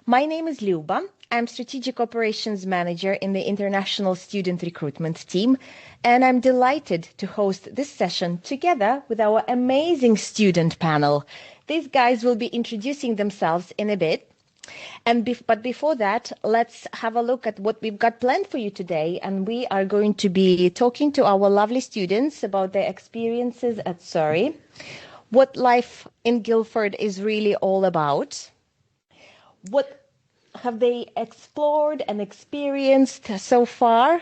My name is Luba. I'm Strategic Operations Manager in the International Student Recruitment Team, and I'm delighted to host this session together with our amazing student panel. These guys will be introducing themselves in a bit. But before that, let's have a look at what we've got planned for you today. And we are going to be talking to our lovely students about their experiences at Surrey, what life in Guildford is really all about, what have they explored and experienced so far,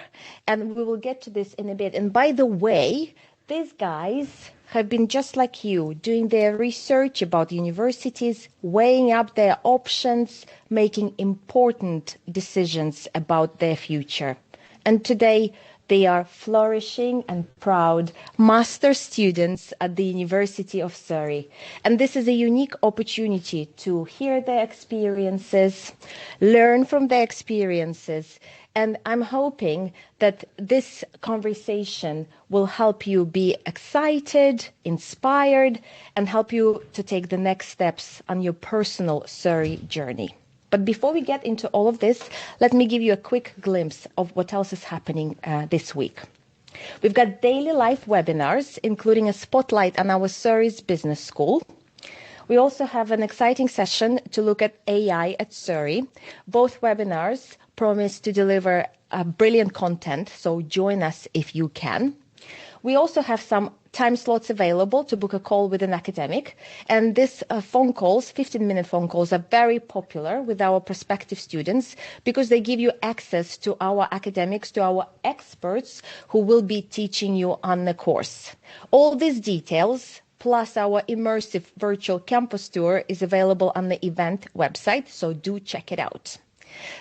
and we will get to this in a bit. And by the way, these guys have been just like you, doing their research about universities, weighing up their options, making important decisions about their future. And today, they are flourishing and proud master students at the University of Surrey. And this is a unique opportunity to hear their experiences, learn from their experiences, and I'm hoping that this conversation will help you be excited, inspired, and help you to take the next steps on your personal Surrey journey. But before we get into all of this, let me give you a quick glimpse of what else is happening this week. We've got daily live webinars, including a spotlight on our Surrey's Business School. We also have an exciting session to look at AI at Surrey. Both webinars promise to deliver brilliant content, so join us if you can. We also have some time slots available to book a call with an academic, and these phone calls, 15-minute phone calls, are very popular with our prospective students because they give you access to our academics, to our experts who will be teaching you on the course. All these details, plus our immersive virtual campus tour, is available on the event website, so do check it out.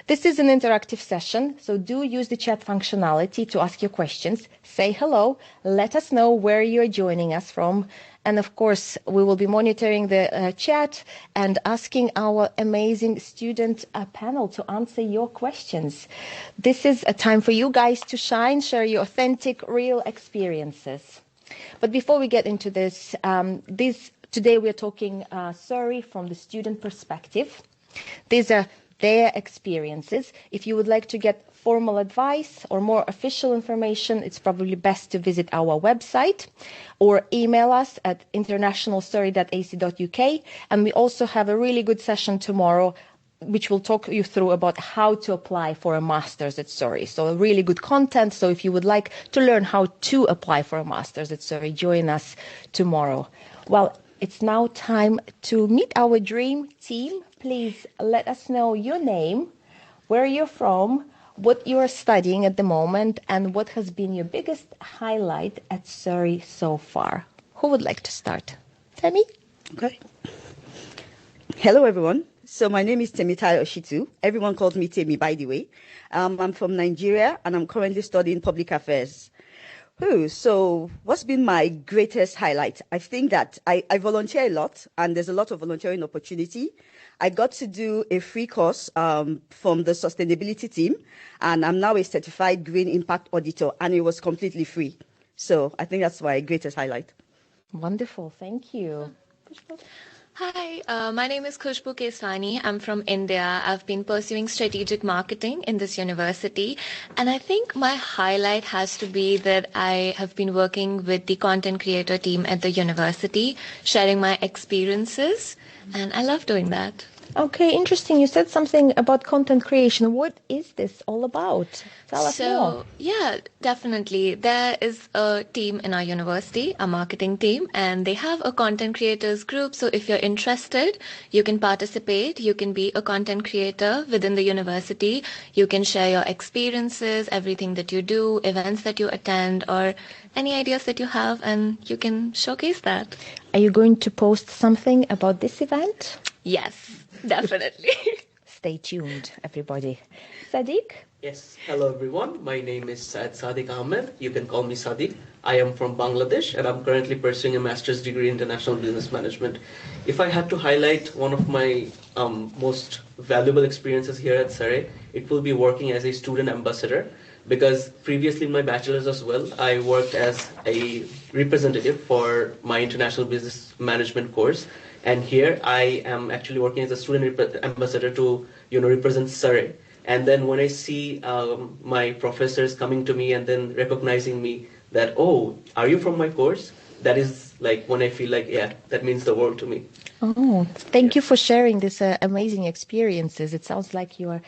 This is an interactive session, so do use the chat functionality to ask your questions. Say hello, let us know where you're joining us from, and of course, we will be monitoring the chat and asking our amazing student panel to answer your questions. This is a time for you guys to shine, share your authentic, real experiences. But before we get into this, today we're talking Surrey from the student perspective. These are their experiences. If you would like to get formal advice or more official information, it's probably best to visit our website or email us at internationalsurrey.ac.uk. And we also have a really good session tomorrow, which will talk you through about how to apply for a master's at Surrey. So a really good content. So if you would like to learn how to apply for a master's at Surrey, join us tomorrow. Well, it's now time to meet our dream team. Please let us know your name, where you're from, what you are studying at the moment, and what has been your biggest highlight at Surrey so far. Who would like to start? Temi? Okay. Hello, everyone. So my name is Temitayo Oshitu. Everyone calls me Temi, by the way. I'm from Nigeria, and I'm currently studying public affairs. So what's been my greatest highlight? I think that I volunteer a lot, and there's a lot of volunteering opportunity. I got to do a free course from the sustainability team, and I'm now a certified green impact auditor, and it was completely free. So I think that's my greatest highlight. Wonderful. Thank you. Hi, my name is Khushbu Keswani. I'm from India. I've been pursuing strategic marketing in this university. And I think my highlight has to be that I have been working with the content creator team at the university, sharing my experiences. And I love doing that. Okay, interesting. You said something about content creation. What is this all about? Tell us more. Yeah, definitely. There is a team in our university, a marketing team, and they have a content creators group. So if you're interested, you can participate. You can be a content creator within the university. You can share your experiences, everything that you do, events that you attend, or any ideas that you have, and you can showcase that. Are you going to post something about this event? Yes, definitely. Stay tuned, everybody. Sadiq? Yes, hello everyone. My name is Sadiq Ahmed. You can call me Sadiq. I am from Bangladesh and I'm currently pursuing a master's degree in international business management. If I had to highlight one of my most valuable experiences here at Surrey, it will be working as a student ambassador, because previously in my bachelor's as well, I worked as a representative for my international business management course And here I am actually working as a student ambassador to, represent Surrey. And then when I see my professors coming to me and then recognizing me that, oh, are you from my course? That is like when I feel like, yeah, that means the world to me. Oh, thank you for sharing these amazing experiences. It sounds like you've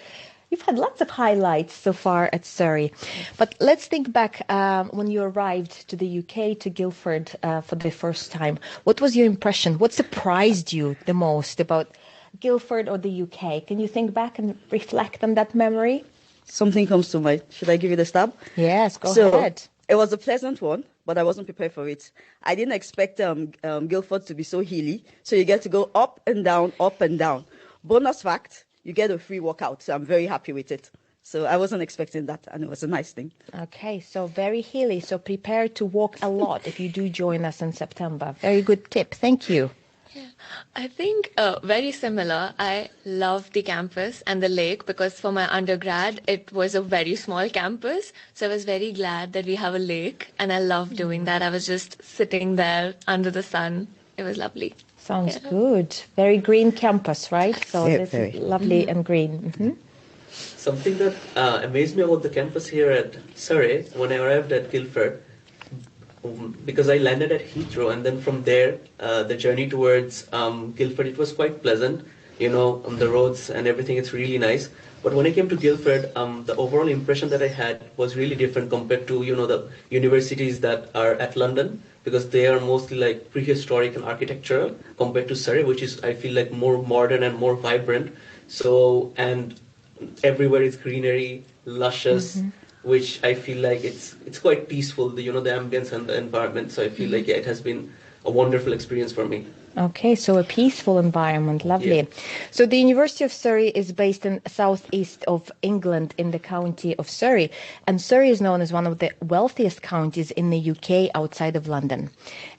had lots of highlights so far at Surrey. But let's think back when you arrived to the UK, to Guildford for the first time. What was your impression? What surprised you the most about Guildford or the UK? Can you think back and reflect on that memory? Something comes to mind. Should I give you the stab? Yes, go ahead. It was a pleasant one, but I wasn't prepared for it. I didn't expect Guildford to be so hilly. So you get to go up and down, up and down. Bonus fact, you get a free workout. So I'm very happy with it. So I wasn't expecting that, and it was a nice thing. Okay, so very hilly. So prepare to walk a lot if you do join us in September. Very good tip. Thank you. Yeah, I think very similar. I love the campus and the lake because for my undergrad, it was a very small campus. So I was very glad that we have a lake, and I love doing that. I was just sitting there under the sun. It was lovely. Sounds good. Very green campus, right? So Yeah, this very. is lovely and green. Mm-hmm. Something that amazed me about the campus here at Surrey when I arrived at Guildford, because I landed at Heathrow, and then from there, the journey towards Guildford, it was quite pleasant. On the roads and everything, it's really nice. But when I came to Guildford, the overall impression that I had was really different compared to, the universities that are at London, because they are mostly like prehistoric and architectural compared to Surrey, which is, I feel like, more modern and more vibrant. So, and everywhere is greenery, luscious, which I feel like it's quite peaceful, the ambience and the environment. So I feel like, yeah, it has been a wonderful experience for me. Okay, so a peaceful environment, lovely. Yeah. So the University of Surrey is based in southeast of England in the county of Surrey, and Surrey is known as one of the wealthiest counties in the UK outside of London.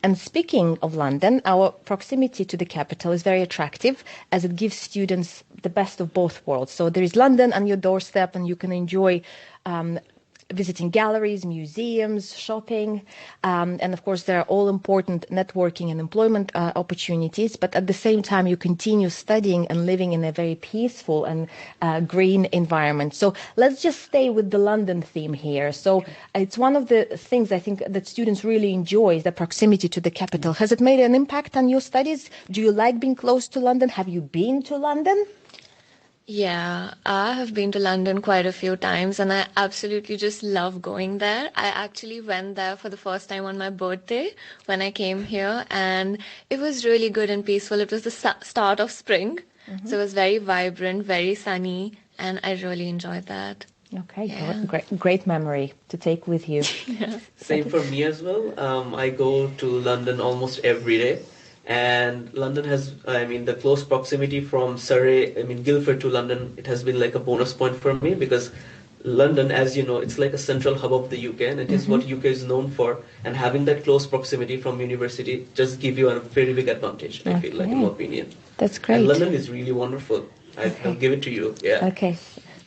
And speaking of London, our proximity to the capital is very attractive as it gives students the best of both worlds. So there is London on your doorstep, and you can enjoy visiting galleries, museums, shopping, and of course there are all important networking and employment opportunities, but at the same time you continue studying and living in a very peaceful and green environment. So let's just stay with the London theme here. So it's one of the things I think that students really enjoy, is the proximity to the capital. Has it made an impact on your studies? Do you like being close to London? Have you been to London? Yeah, I have been to London quite a few times, and I absolutely just love going there. I actually went there for the first time on my birthday when I came here, and it was really good and peaceful. It was the start of spring, so it was very vibrant, very sunny, and I really enjoyed that. Okay, Yeah. great memory to take with you. Same for me as well. I go to London almost every day. And London has, the close proximity from Surrey, Guildford to London, it has been like a bonus point for me, because London, as you know, it's like a central hub of the UK, and it is what UK is known for. And having that close proximity from university just give you a very big advantage, I feel like, in my opinion. That's great. And London is really wonderful. I'll give it to you. Yeah. Okay,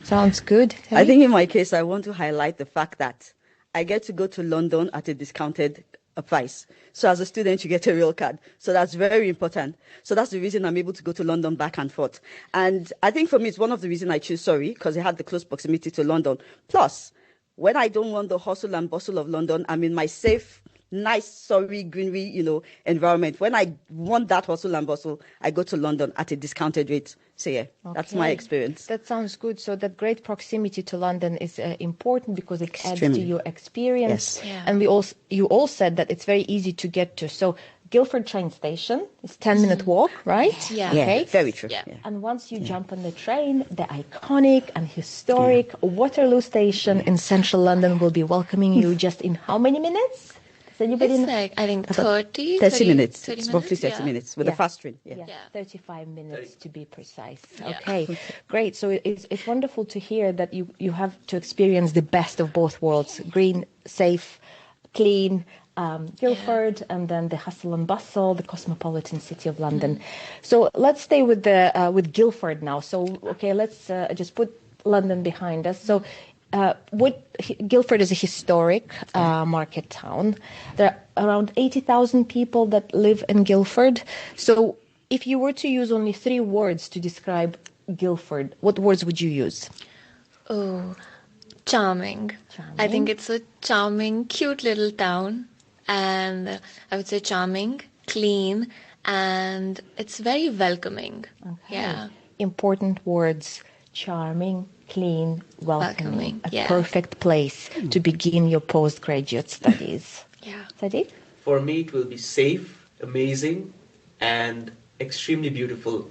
sounds good. I think in my case, I want to highlight the fact that I get to go to London at a discounted price. So as a student, you get a real card. So that's very important. So that's the reason I'm able to go to London back and forth. And I think for me, it's one of the reasons I choose Surrey, because it had the close proximity to London. Plus, when I don't want the hustle and bustle of London, I'm in my safe, nice Surrey greenery, environment. When I want that hustle and bustle, I go to London at a discounted rate. So yeah, that's my Okay. experience. That sounds good. So that great proximity to London is important because it adds to Extremely. your experience. Yes. Yeah. And you all said that it's very easy to get to. So Guildford train station is 10-minute walk, right? Yeah. Yeah, Okay. very true. Yeah. Yeah. And once you jump on the train, the iconic and historic Waterloo station in central London will be welcoming you just in how many minutes? Does anybody It's know? like, I think 30 minutes. 30 It's roughly 30 yeah. minutes with Yeah. a fast train. Yeah. Yeah, 35 minutes to be precise. Yeah. Okay, great. So it's wonderful to hear that you have to experience the best of both worlds: green, safe, clean, Guildford, and then the hustle and bustle, the cosmopolitan city of London. So let's stay with with Guildford now. So okay, let's just put London behind us. So. Guildford is a historic market town. There are around 80,000 people that live in Guildford. So If you were to use only 3 words to describe Guildford, what words would you use? Oh, charming. I think it's a charming, cute little town. And I would say charming, clean, and it's very welcoming. Okay. Yeah. Important words: charming, clean, welcoming. A yeah. perfect place to begin your postgraduate studies. Yeah. Sadiq? For me, it will be safe, amazing, and extremely beautiful.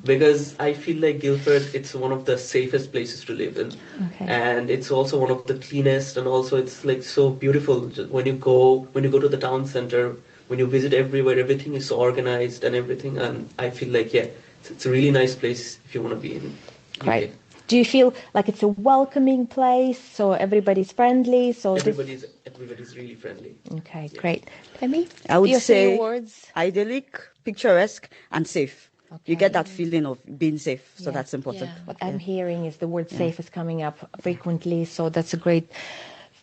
Because I feel like Guildford, it's one of the safest places to live in. Okay. And it's also one of the cleanest, and also it's like so beautiful. When you go to the town center, when you visit everywhere, everything is so organized and everything. And I feel like, yeah, it's a really nice place if you want to be in UK. Right. Do you feel like it's a welcoming place, so everybody's friendly? So Everybody's really friendly. Okay, great. Temi? I would Your say 3 words? idyllic, picturesque, and safe. Okay. You get that feeling of being safe, so Yeah. that's important. Yeah. What I'm hearing is the word safe is coming up frequently, so that's a great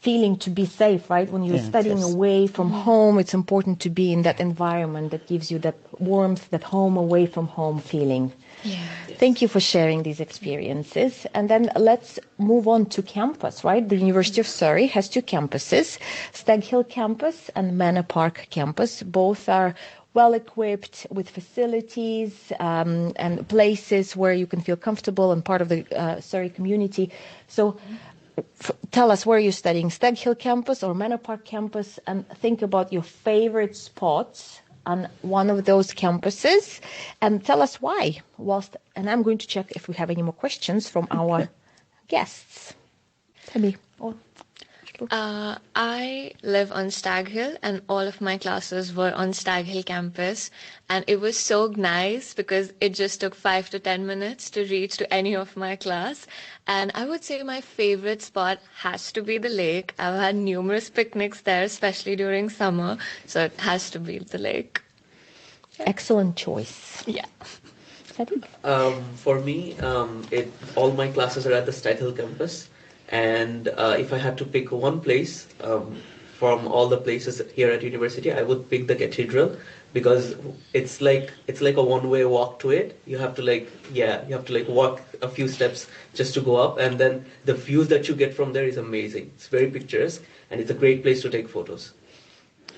feeling to be safe, right? When you're Yeah, studying yes. away from home, it's important to be in that environment that gives you that warmth, that home away from home feeling. Yeah. Thank you for sharing these experiences. And then let's move on to campus, right? The University of Surrey has 2 campuses, Stag Hill campus and Manor Park campus. Both are well equipped with facilities and places where you can feel comfortable and part of the Surrey community. So tell us, where you're studying, Stag Hill campus or Manor Park campus, and think about your favorite spots on one of those campuses and tell us why. And I'm going to check if we have any more questions from our guests. Temi. I live on Stag Hill, and all of my classes were on Stag Hill campus, and it was so nice because it just took 5 to 10 minutes to reach to any of my class. And I would say my favorite spot has to be the lake. I've had numerous picnics there, especially during summer, so it has to be the lake. Excellent choice. Yeah. Sadiq? For me, all my classes are at the Stag Hill campus. And if I had to pick one place from all the places here at university, I would pick the cathedral, because it's like a one-way walk to it. You have to walk a few steps just to go up, and then the views that you get from there is amazing. It's very picturesque, and it's a great place to take photos.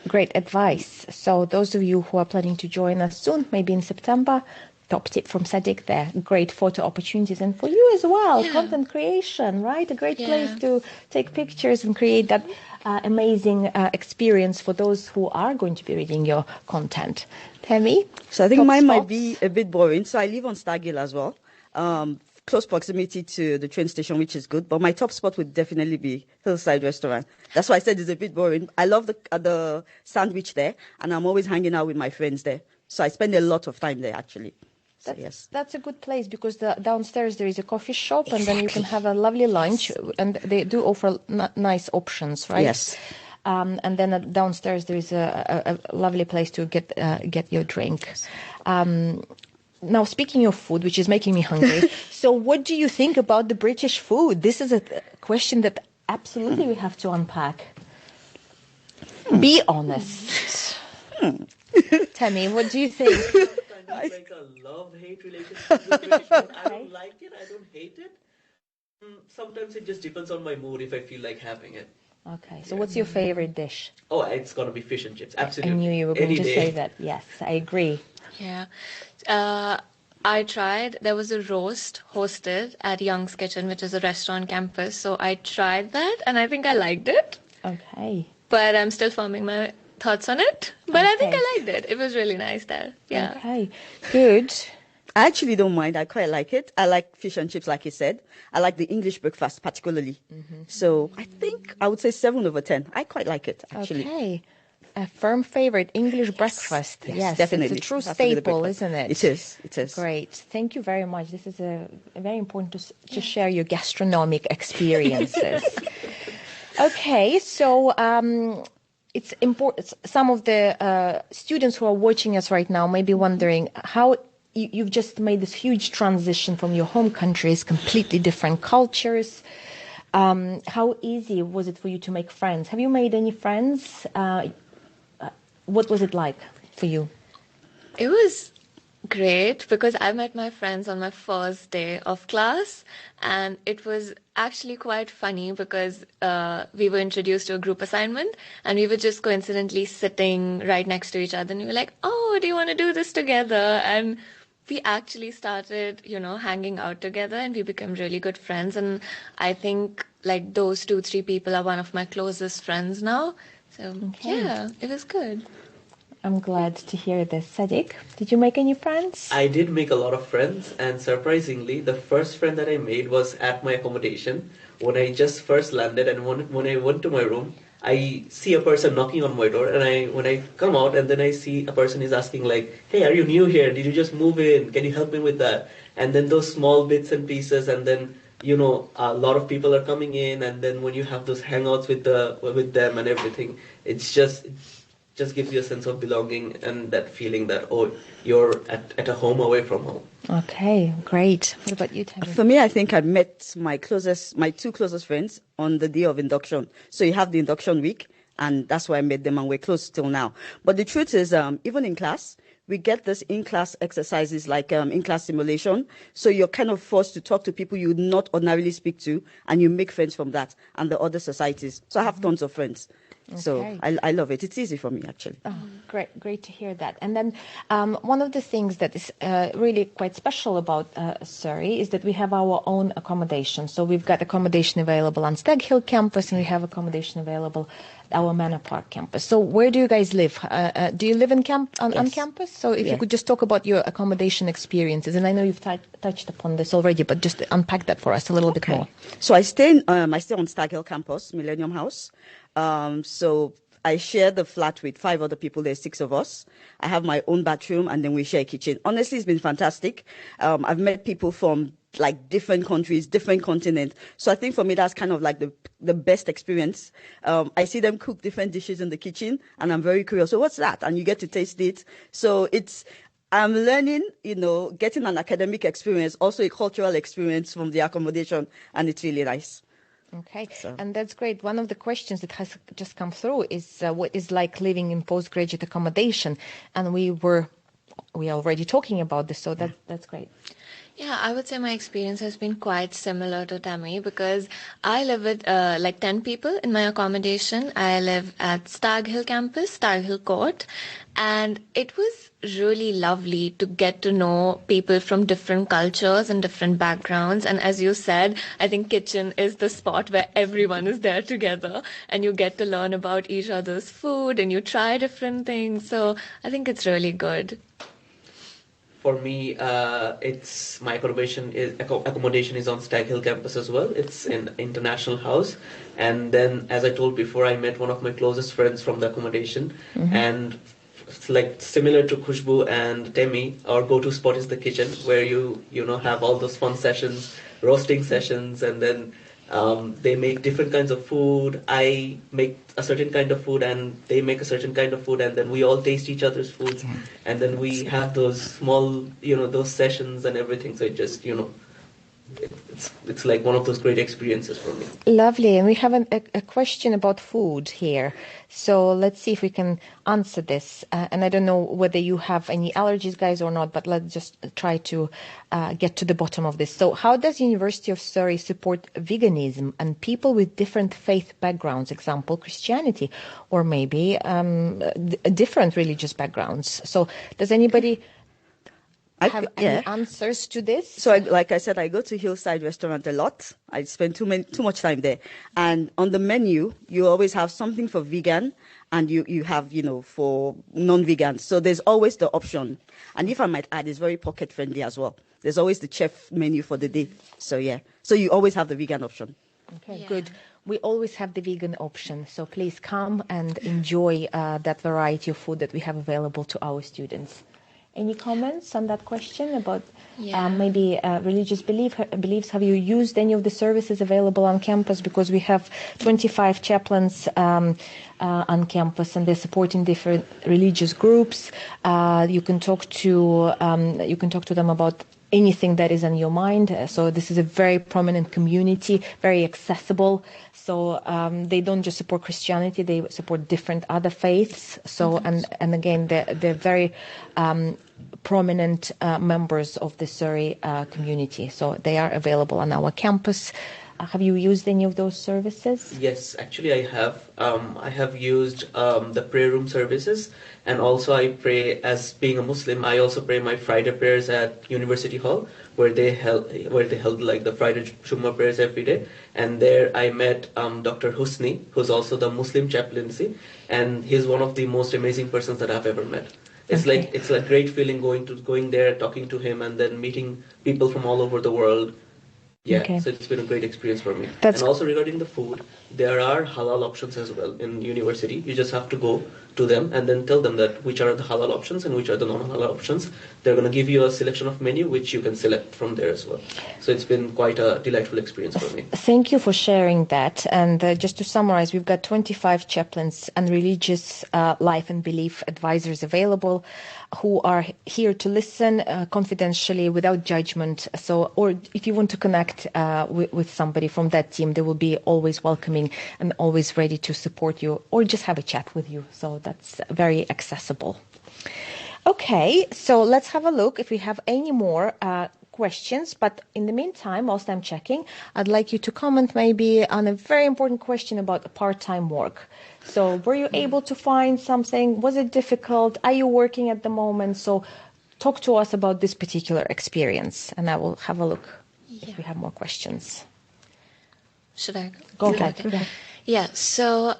Great advice. So those of you who are planning to join us soon, maybe in September, top tip from Sadiq there. Great photo opportunities. And for you as well, content creation, right? A great place to take pictures and create that amazing experience for those who are going to be reading your content. Temi? So I think top mine might spots? be a bit boring. So I live on Stag Hill as well. Close proximity to the train station, which is good. But my top spot would definitely be Hillside Restaurant. That's why I said it's a bit boring. I love the sandwich there, and I'm always hanging out with my friends there. So I spend a lot of time there, actually. So, yes. That's a good place, because downstairs there is a coffee shop, and then you can have a lovely lunch, and they do offer nice options, right? Yes. And then downstairs there is a lovely place to get your drink. Now, speaking of food, which is making me hungry, so what do you think about the British food? This is a question that absolutely we have to unpack. Be honest. Temi, what do you think? It's like a love-hate relationship with British food. I don't like it, I don't hate it. Sometimes it just depends on my mood if I feel like having it. Okay, so what's your favorite dish? Oh, it's gonna be fish and chips, absolutely. I knew you were going Any to day. say that. Yes, I agree. Yeah. I tried, there was a roast hosted at Young's Kitchen, which is a restaurant campus. So I tried that, and I think I liked it. Okay. But I'm still forming my thoughts on it. But I think Okay. I liked it. It was really nice there. Yeah. Okay, good. I actually don't mind. I quite like it. I like fish and chips, like you said. I like the English breakfast particularly. So I think I would say 7 over 10. I quite like it, actually. Okay. A firm favorite, English breakfast. Yes, definitely. It's a true It has to be the staple, breakfast. isn't it? It is. It is. Great. Thank you very much. This is very important to share your gastronomic experiences. Okay, so it's important. Some of the students who are watching us right now may be wondering how you've just made this huge transition from your home countries, completely different cultures. How easy was it for you to make friends? Have you made any friends? What was it like for you? It was great because I met my friends on my first day of class, and it was actually quite funny because we were introduced to a group assignment, and we were just coincidentally sitting right next to each other, and we were like, oh, do you want to do this together? And we actually started, hanging out together, and we became really good friends. And I think like those 2, 3 people are one of my closest friends now. So yeah, it was good. I'm glad to hear this. Sadiq, did you make any friends? I did make a lot of friends, and surprisingly, the first friend that I made was at my accommodation when I just first landed. And when I went to my room, I see a person knocking on my door, and when I come out, and then I see a person is asking like, "Hey, are you new here? Did you just move in? Can you help me with that?" And then those small bits and pieces, and then a lot of people are coming in, and then when you have those hangouts with them and everything, it just gives you a sense of belonging and that feeling that, oh, you're at a home away from home. Okay, great. What about you, Tammy? For me, I think I met my two closest friends on the day of induction. So you have the induction week, and that's why I met them, and we're close till now. But the truth is, even in class, we get this in-class exercises like in-class simulation. So you're kind of forced to talk to people you would not ordinarily speak to, and you make friends from that and the other societies. So I have tons of friends. Okay. So I love it. It's easy for me, actually. Oh, great to hear that. And then one of the things that is really quite special about Surrey is that we have our own accommodation. So we've got accommodation available on Stag Hill campus, and we have accommodation available at our Manor Park campus. So where do you guys live? Do you live on campus? So if you could just talk about your accommodation experiences. And I know you've touched upon this already, but just unpack that for us a little bit more. So I stay on Stag Hill campus, Millennium House. So I share the flat with 5 other people. There's 6 of us. I have my own bathroom, and then we share a kitchen. Honestly, it's been fantastic. I've met people from like different countries, different continents. So I think for me, that's kind of like the best experience. I see them cook different dishes in the kitchen, and I'm very curious. So what's that? And you get to taste it. So I'm learning, getting an academic experience, also a cultural experience from the accommodation, and it's really nice. Okay, and that's great. One of the questions that has just come through is what is like living in postgraduate accommodation, and we are already talking about this, so that's great. Yeah, I would say my experience has been quite similar to Tammy because I live with like 10 people in my accommodation. I live at Stag Hill campus, Stag Hill Court, and it was really lovely to get to know people from different cultures and different backgrounds. And as you said, I think kitchen is the spot where everyone is there together, and you get to learn about each other's food and you try different things. So I think it's really good. For me, my accommodation is on Stag Hill campus as well. It's an international house, and then as I told before, I met one of my closest friends from the accommodation, and like similar to Khushbu and Temi, our go-to spot is the kitchen, where you have all those fun sessions, roasting sessions, and then they make different kinds of food. I make a certain kind of food, and they make a certain kind of food, and then we all taste each other's foods, and then we have those small, those sessions and everything. So it just, it's like one of those great experiences for me. Lovely. And we have a question about food here. So let's see if we can answer this. And I don't know whether you have any allergies, guys, or not, but let's just try to get to the bottom of this. So how does University of Surrey support veganism and people with different faith backgrounds, example, Christianity, or maybe different religious backgrounds? So does anybody have any answers to this? So, like I said, I go to Hillside Restaurant a lot. I spend too much time there. And on the menu, you always have something for vegan, and you have, for non-vegans. So there's always the option. And if I might add, it's very pocket-friendly as well. There's always the chef menu for the day. So, yeah. So you always have the vegan option. Okay, good. We always have the vegan option. So please come and enjoy that variety of food that we have available to our students. Any comments on that question about maybe religious beliefs? Have you used any of the services available on campus? Because we have 25 chaplains on campus, and they're supporting different religious groups. You can talk to them about anything that is on your mind. So this is a very prominent community, very accessible. So they don't just support Christianity; they support different other faiths. So and again, they're very prominent members of the Surrey community. So they are available on our campus. Have you used any of those services? Yes, actually I have. I have used the prayer room services, and also I pray, as being a Muslim, I also pray my Friday prayers at University Hall, where they held like the Friday Jummah prayers every day. And there I met Dr. Husni, who's also the Muslim chaplaincy, and he's one of the most amazing persons that I've ever met. It's Okay. it's a great feeling going there, talking to him, and then meeting people from all over the world. Yeah, Okay. so it's been a great experience for me. That's- And also regarding the food, there are halal options as well in university. You just have to go to them and then tell them that which are the halal options and which are the non-halal options. They're going to give you a selection of menu which you can select from there as well. So it's been quite a delightful experience for me. Thank you for sharing that. And just to summarize, we've got 25 chaplains and religious life and belief advisors available who are here to listen confidentially without judgment. So, or if you want to connect with somebody from that team, they will be always welcoming and always ready to support you or just have a chat with you. So that's very accessible. Okay, so let's have a look if we have any more questions. But in the meantime, whilst I'm checking, I'd like you to comment maybe on a very important question about part-time work. So were you able to find something? Was it difficult? Are you working at the moment? So talk to us about this particular experience, and I will have a look if we have more questions. Should I Go ahead. Okay. Yeah, so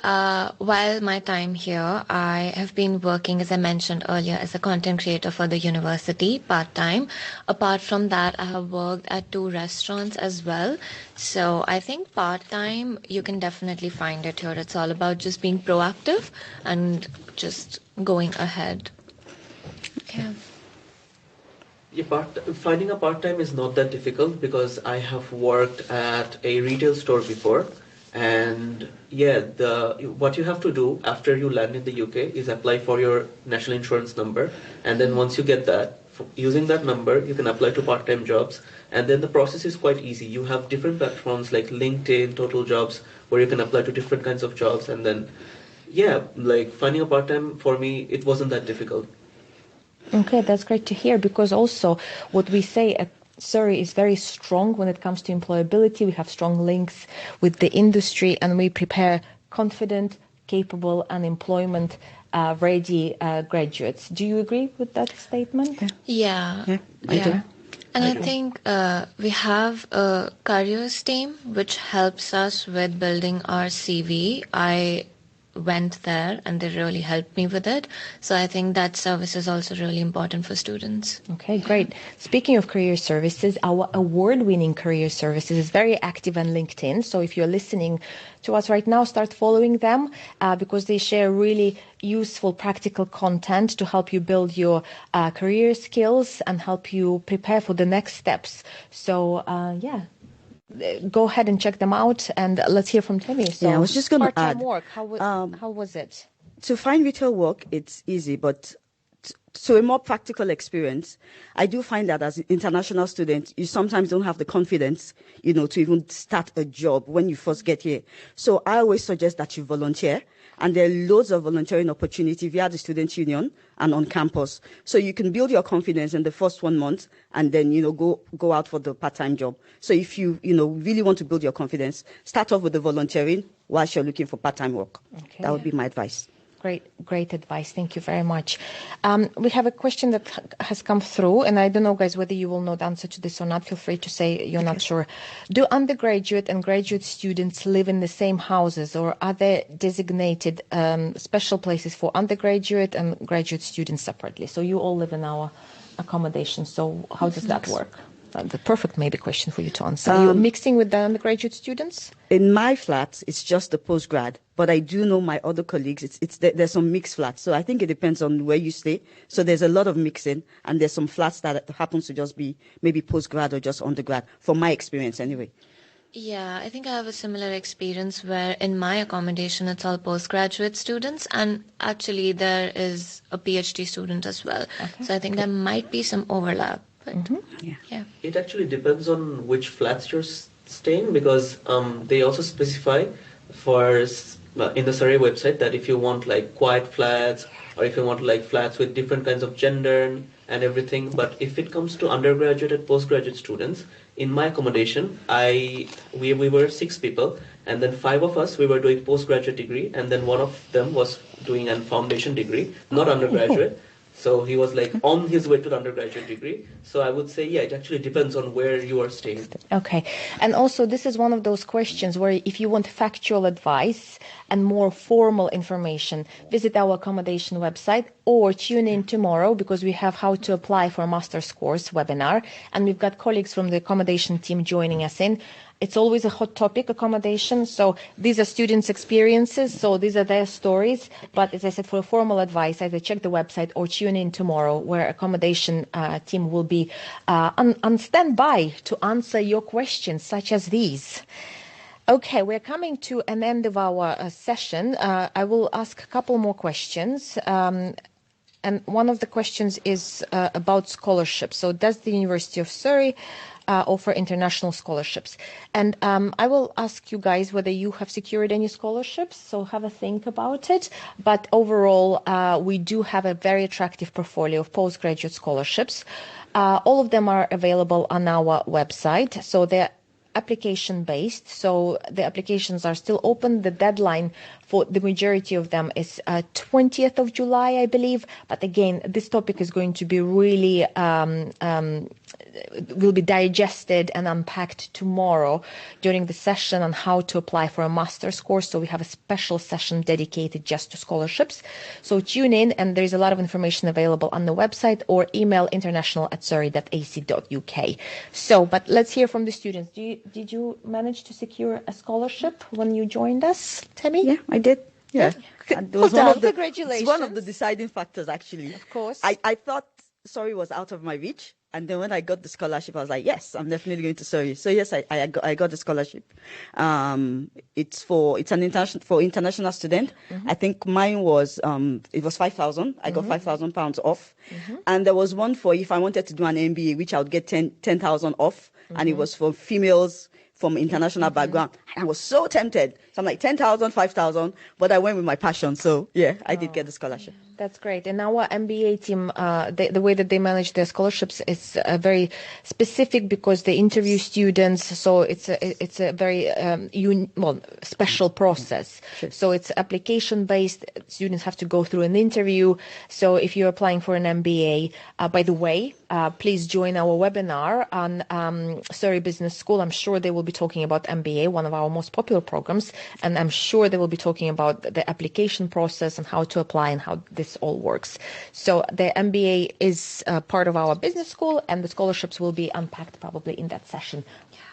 while my time here, I have been working, as I mentioned earlier, as a content creator for the university part-time. Apart from that, I have worked at 2 restaurants as well. So I think part-time, you can definitely find it here. It's all about just being proactive and just going ahead. Yeah. Yeah, finding a part-time is not that difficult because I have worked at a retail store before. And yeah, what you have to do after you land in the UK is apply for your national insurance number, and then once you get that, using that number, you can apply to part-time jobs, and then the process is quite easy. You have different platforms like LinkedIn, Total Jobs, where you can apply to different kinds of jobs, and then yeah, like finding a part-time for me, it wasn't that difficult. Okay, that's great to hear, because also what we say at Surrey is very strong when it comes to employability. We have strong links with the industry, and we prepare confident, capable, and employment ready graduates. Do you agree with that statement? Yeah. I do. And I think we have a careers team which helps us with building our CV. I went there and they really helped me with it. So I think that service is also really important for students. Okay, great. Speaking of career services, our award-winning career services is very active on LinkedIn. So if you're listening to us right now, start following them because they share really useful, practical content to help you build your career skills and help you prepare for the next steps. So, go ahead and check them out, and let's hear from Temi. So, Yeah, I was just going to part-time add. work, how was it? To find retail work, it's easy, but to a more practical experience, I do find that as an international student, you sometimes don't have the confidence, to even start a job when you first get here. So I always suggest that you volunteer, and there are loads of volunteering opportunity via the student union and on campus. So you can build your confidence in the first 1 month, and then go out for the part-time job. So if you really want to build your confidence, start off with the volunteering whilst you're looking for part-time work. Okay. That would be my advice. Great advice. Thank you very much. We have a question that has come through, and I don't know, guys, whether you will know the answer to this or not. Feel free to say you're not sure. Do undergraduate and graduate students live in the same houses, or are there designated special places for undergraduate and graduate students separately? So you all live in our accommodation. So how does that work? The perfect maybe question for you to answer. Are you mixing with the undergraduate students? In my flat, it's just the postgrad, but I do know my other colleagues. There's some mixed flats, so I think it depends on where you stay. So there's a lot of mixing, and there's some flats that happens to just be maybe postgrad or just undergrad, from my experience anyway. Yeah, I think I have a similar experience where in my accommodation it's all postgraduate students, and actually there is a PhD student as well. Okay. So I think there might be some overlap. But yeah. It actually depends on which flats you're staying, because they also specify in the Surrey website that if you want like quiet flats or if you want like flats with different kinds of gender and everything. But if it comes to undergraduate and postgraduate students, in my accommodation, we were 6 people, and then 5 of us we were doing postgraduate degree, and then one of them was doing a foundation degree, not undergraduate. So he was like on his way to the undergraduate degree. So I would say, yeah, it actually depends on where you are staying. Okay. And also, this is one of those questions where if you want factual advice and more formal information, visit our accommodation website or tune in tomorrow, because we have how to apply for a master's course webinar. And we've got colleagues from the accommodation team joining us in. It's always a hot topic, accommodation. So these are students' experiences. So these are their stories. But as I said, for formal advice, either check the website or tune in tomorrow, where accommodation team will be on standby to answer your questions, such as these. Okay, we're coming to an end of our session. I will ask a couple more questions. And one of the questions is about scholarships. So does the University of Surrey offer international scholarships? And I will ask you guys whether you have secured any scholarships, so have a think about it. But overall, we do have a very attractive portfolio of postgraduate scholarships. All of them are available on our website, so they're application-based, so the applications are still open. The deadline for the majority of them is 20th of July, I believe. But again, this topic is going to be really will be digested and unpacked tomorrow during the session on how to apply for a master's course. So we have a special session dedicated just to scholarships. So tune in, and there's a lot of information available on the website, or email international@surrey.ac.uk. So, but let's hear from the students. Did you manage to secure a scholarship when you joined us, Temi? Yeah, I did. Yeah. And it was Congratulations. It's one of the deciding factors, actually. Of course. I thought Surrey was out of my reach. And then when I got the scholarship, I was like, yes, I'm definitely going to Surrey. So yes, I got the scholarship. It's an international student. Mm-hmm. I think mine was it was 5,000. I got £5,000 off. Mm-hmm. And there was one for if I wanted to do an MBA, which I would get 10,000 off. Mm-hmm. And it was for females from international background. And I was so tempted. So I'm like 10,000, 5,000, but I went with my passion. So yeah, I did get the scholarship. That's great. And our MBA team, the way that they manage their scholarships is very specific, because they interview students. So it's a very special process. Sure. So it's application based. Students have to go through an interview. So if you're applying for an MBA, by the way, please join our webinar on Surrey Business School. I'm sure they will be talking about MBA, one of our most popular programs, and I'm sure they will be talking about the application process and how to apply and how this all works. So the MBA is part of our business school, and the scholarships will be unpacked probably in that session.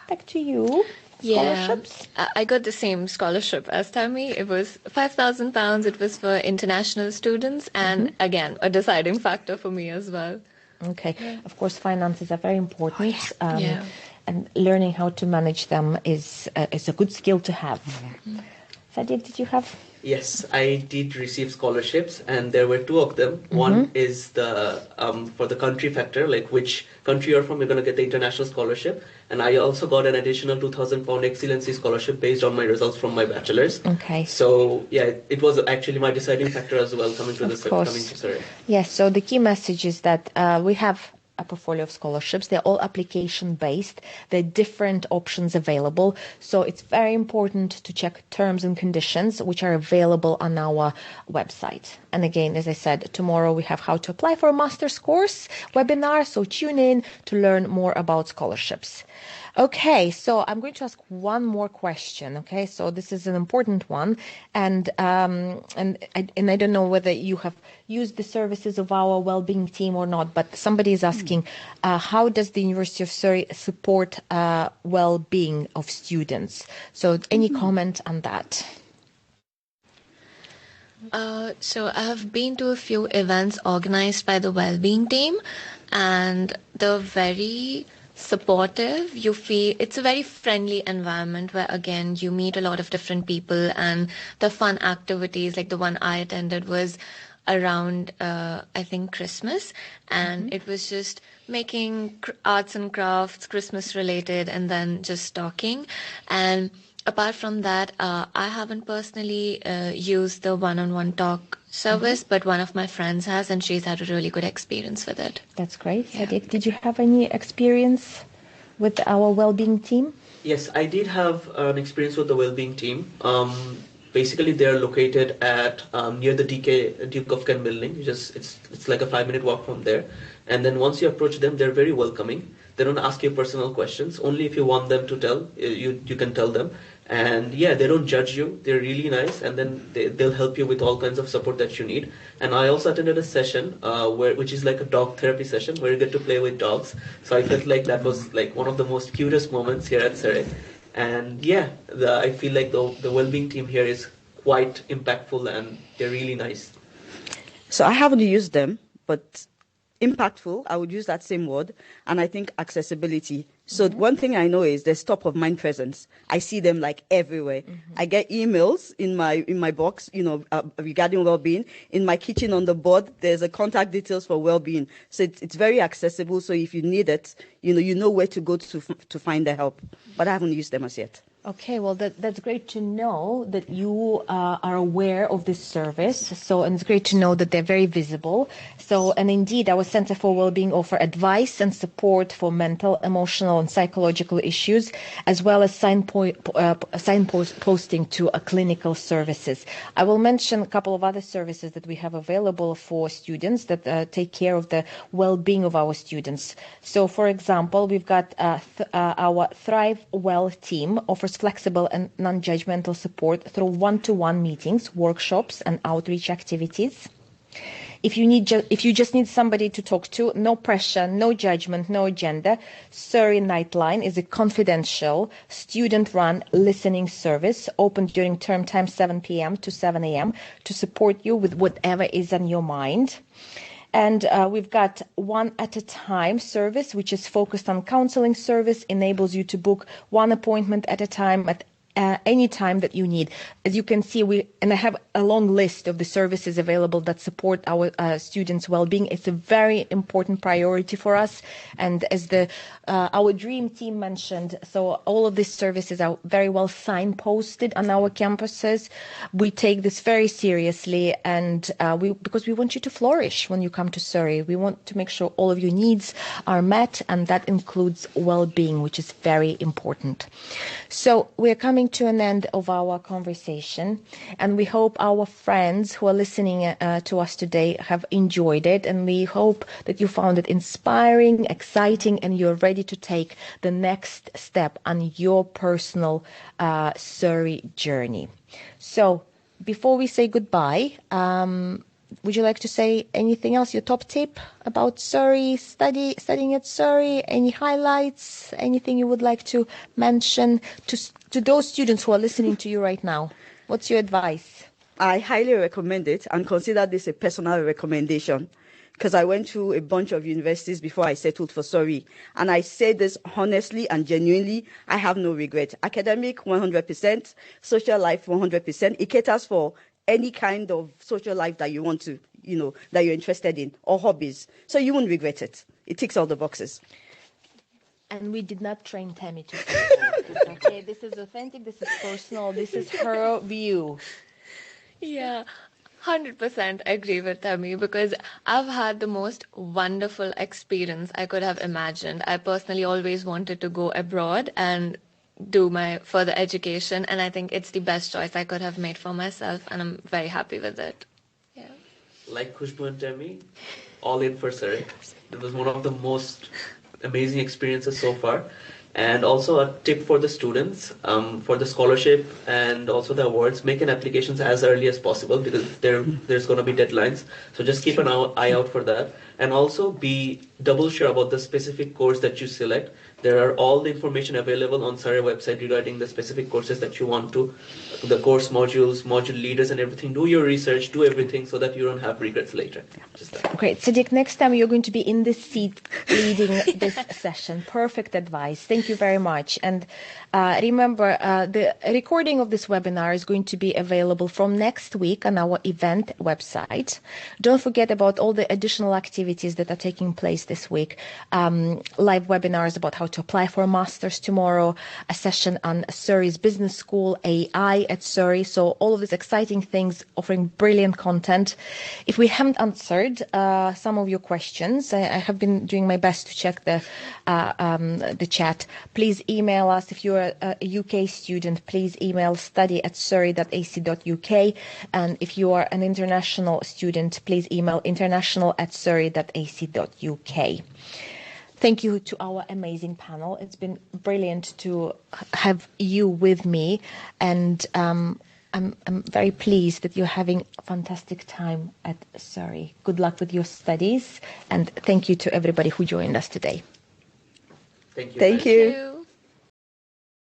Back to you. Scholarships? Yeah, I got the same scholarship as Tammy. It was £5,000. It was for international students, and again, a deciding factor for me as well. Okay. Yeah. Of course, finances are very important. And learning how to manage them is a good skill to have. Mm-hmm. Sadiq, did you have? Yes, I did receive scholarships, and there were 2 of them. Mm-hmm. One is the for the country factor, like which country you're from, you're going to get the international scholarship. And I also got an additional £2,000 excellency scholarship based on my results from my bachelor's. Okay. So yeah, it was actually my deciding factor as well coming to Surrey. Yes. So the key message is that we have a portfolio of scholarships. They're all application based. There are different options available. So it's very important to check terms and conditions, which are available on our website. And again, as I said, tomorrow we have how to apply for a master's course webinar. So tune in to learn more about scholarships. Okay, so I'm going to ask one more question. Okay, so this is an important one, and I don't know whether you have used the services of our well-being team or not, but somebody is asking, how does the University of Surrey support well-being of students? So, any comment on that? So I've been to a few events organized by the well-being team, and they're very supportive. You feel it's a very friendly environment where, again, you meet a lot of different people, and the fun activities, like the one I attended was around I think Christmas, and it was just making arts and crafts, Christmas related, and then just talking. And Apart from that, I haven't personally used the one-on-one talk service, but one of my friends has, and she's had a really good experience with it. That's great. Sadiq, did you have any experience with our well-being team? Yes, I did have an experience with the well-being team. Basically, they're located at near the Duke of Kent building. It's like a 5-minute walk from there. And then once you approach them, they're very welcoming. They don't ask you personal questions. Only if you want them to tell, you can tell them. And yeah, they don't judge you. They're really nice, and then they'll help you with all kinds of support that you need. And I also attended a session which is like a dog therapy session where you get to play with dogs. So I felt like that was like one of the most cutest moments here at Surrey. And yeah, I feel like the well-being team here is quite impactful, and they're really nice. So I haven't used them, but impactful, I would use that same word, and I think accessibility. So one thing I know is there's top of mind presence. I see them like everywhere. I get emails in my box, regarding well-being. In my kitchen on the board, there's a contact details for well-being. So it's very accessible. So if you need it, you know where to go to find the help. But I haven't used them as yet. Okay, well, that's great to know that you are aware of this service. So, and it's great to know that they're very visible. So, and indeed, our Center for Wellbeing offer advice and support for mental, emotional, and psychological issues, as well as signposting to clinical services. I will mention a couple of other services that we have available for students that take care of the well-being of our students. So, for example, we've got our Thrive Well team offers flexible and non-judgmental support through one-to-one meetings, workshops, and outreach activities. If you just need somebody to talk to, no pressure, no judgment, no agenda, Surrey Nightline is a confidential, student-run listening service open during term time 7 p.m. to 7 a.m. to support you with whatever is on your mind. And we've got one at a time service, which is focused on counseling service, enables you to book one appointment at a time at any time that you need. As you can see, I have a long list of the services available that support our students' well-being. It's a very important priority for us. And as our dream team mentioned, so all of these services are very well signposted on our campuses. We take this very seriously, and because we want you to flourish when you come to Surrey. We want to make sure all of your needs are met, and that includes well-being, which is very important. So we're coming to an end of our conversation, and we hope our friends who are listening to us today have enjoyed it, and we hope that you found it inspiring, exciting, and you're ready to take the next step on your personal Surrey journey. So before we say goodbye, would you like to say anything else? Your top tip about Surrey, studying at Surrey? Any highlights? Anything you would like to mention to those students who are listening to you right now? What's your advice? I highly recommend it, and consider this a personal recommendation, because I went through a bunch of universities before I settled for Surrey. And I say this honestly and genuinely, I have no regret. Academic, 100%. Social life, 100%. It caters for any kind of social life that you want to, that you're interested in, or hobbies. So you won't regret it. It ticks all the boxes. And we did not train Tammy to say this, okay? This is authentic, this is personal, this is her view. Yeah, 100% agree with Tammy, because I've had the most wonderful experience I could have imagined. I personally always wanted to go abroad and do my further education, and I think it's the best choice I could have made for myself, and I'm very happy with it. Yeah. Like Khushbu and Tammy, all in for Surrey. It was one of the most amazing experiences so far. And also a tip for the students, for the scholarship and also the awards, make an applications as early as possible, because there's going to be deadlines. So just keep an eye out for that. And also be double sure about the specific course that you select. There are all the information available on Surrey website regarding the specific courses that you want to, the course modules, module leaders and everything. Do your research, do everything so that you don't have regrets later. Just that. Great. Sadiq, next time you're going to be in this seat leading this session. Perfect advice. Thank you very much. And remember, the recording of this webinar is going to be available from next week on our event website. Don't forget about all the additional activities that are taking place this week. Live webinars about how to apply for a master's tomorrow, a session on Surrey's business school, AI at Surrey. So all of these exciting things offering brilliant content. If we haven't answered some of your questions, I have been doing my best to check the chat. Please email us. If you're a UK student, please email study@surrey.ac.uk. And if you are an international student, please email international@surrey.ac.uk. Thank you to our amazing panel. It's been brilliant to have you with me, and I'm very pleased that you're having a fantastic time at Surrey. Good luck with your studies, and thank you to everybody who joined us today. Thank you. Thank you.